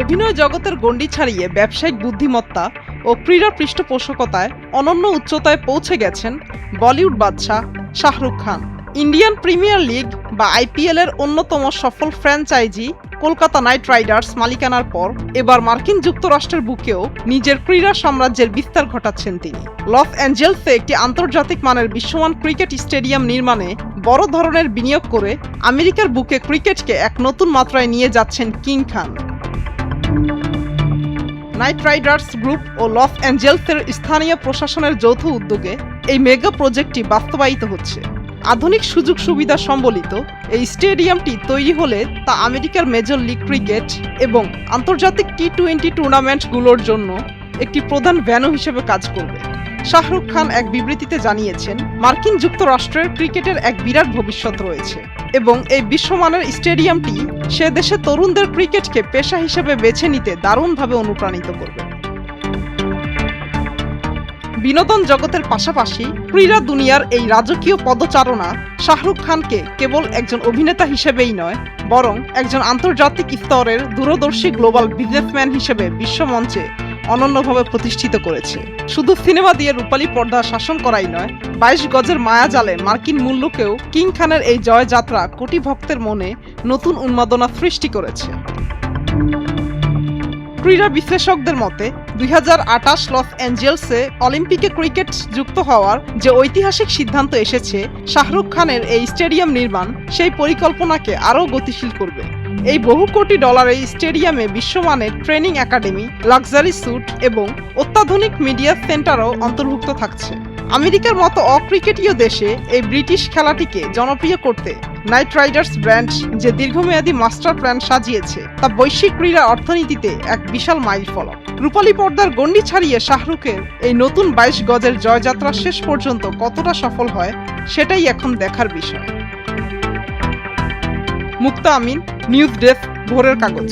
অভিনয় জগতের গণ্ডি ছাড়িয়ে ব্যবসায়িক বুদ্ধিমত্তা ও ক্রীড়া পৃষ্ঠপোষকতায় অনন্য উচ্চতায় পৌঁছে গেছেন বলিউড বাদশাহ Shahrukh Khan. Indian premier league বা আইপিএল এর অন্যতম সফল ফ্র্যাঞ্চাইজি কলকাতা নাইট রাইডার্স মালিকানার পর এবার মার্কিন যুক্তরাষ্ট্রের বুকেও নিজের ক্রীড়া সাম্রাজ্যের বিস্তার ঘটাচ্ছেন তিনি। লস অ্যাঞ্জেলসে একটি আন্তর্জাতিক মানের বিশ্বমান ক্রিকেট স্টেডিয়াম নির্মাণে বড় ধরনের বিনিয়োগ করে আমেরিকার বুকে ক্রিকেটকে এক নতুন মাত্রায় নিয়ে যাচ্ছেন কিং খান। নাইট রাইডার্স গ্রুপ ও লস অ্যাঞ্জেলসের স্থানীয় প্রশাসনের যৌথ উদ্যোগে এই মেগা প্রজেক্টটি বাস্তবায়িত হচ্ছে। আধুনিক সুযোগ সুবিধা সম্বলিত এই স্টেডিয়ামটি তৈরি হলে তা আমেরিকার মেজর লিগ ক্রিকেট এবং আন্তর্জাতিক টি-20 টুর্নামেন্টগুলোর জন্য একটি প্রধান ভেন্যু হিসেবে কাজ করবে। শাহরুখ খান এক বিবৃতিতে জানিয়েছেন, মার্কিন যুক্তরাষ্ট্রের ক্রিকেটের এক বিরাট ভবিষ্যৎ রয়েছে এবং এই বিশ্বমানের স্টেডিয়ামটি সে দেশে তরুণদের ক্রিকেটকে পেশা হিসেবে বেছে নিতে দারুণভাবে অনুপ্রাণিত করবে। বিনোদন জগতের পাশাপাশি ক্রীড়া দুনিয়ার এই রাজকীয় পদচারণা শাহরুখ খানকে কেবল একজন অভিনেতা হিসেবেই নয়, বরং একজন আন্তর্জাতিক স্তরের দূরদর্শী গ্লোবাল বিজনেসম্যান হিসেবে বিশ্বমঞ্চে অনন্যভাবে প্রতিষ্ঠিত করেছে। শুধু সিনেমা দিয়ে রূপালী পর্দা শাসন করাই নয়, 22 গজের মায়াজালে মার্কিন মূল্যকেও কিং খানের এই জয়যাত্রা কোটি ভক্তের মনে নতুন উন্মাদনা সৃষ্টি করেছে। ক্রীড়া বিশ্লেষকদের মতে 2028 লস অ্যাঞ্জেলসে অলিম্পিকে ক্রিকেট যুক্ত হওয়ার যে ঐতিহাসিক সিদ্ধান্ত এসেছে, শাহরুখ খানের এই স্টেডিয়াম নির্মাণ সেই পরিকল্পনাকে আরও গতিশীল করবে। এই বহু কোটি ডলারের স্টেডিয়ামে বিশ্বমানের ট্রেনিং একাডেমি, লাক্সারি স্যুট এবং অত্যাধুনিক মিডিয়া সেন্টারও অন্তর্ভুক্ত থাকছে। আমেরিকার মতো অক্রিকেটীয় দেশে এই ব্রিটিশ খেলাটিকে জনপ্রিয় করতে নাইট রাইডার্স ব্র্যান্ড যে দীর্ঘমেয়াদী মাস্টার প্ল্যান সাজিয়েছে, তা বৈশ্বিক ক্রীড়া অর্থনীতিতে এক বিশাল মাইলফলক। রূপালী পর্দার গণ্ডি ছাড়িয়ে শাহরুখের এই নতুন 22 গজের জয়যাত্রা শেষ পর্যন্ত কতটা সফল হয়, সেটাই এখন দেখার বিষয়। মুক্তা আমিন, নিউজ ডেস্ক, ভোরের কাগজ।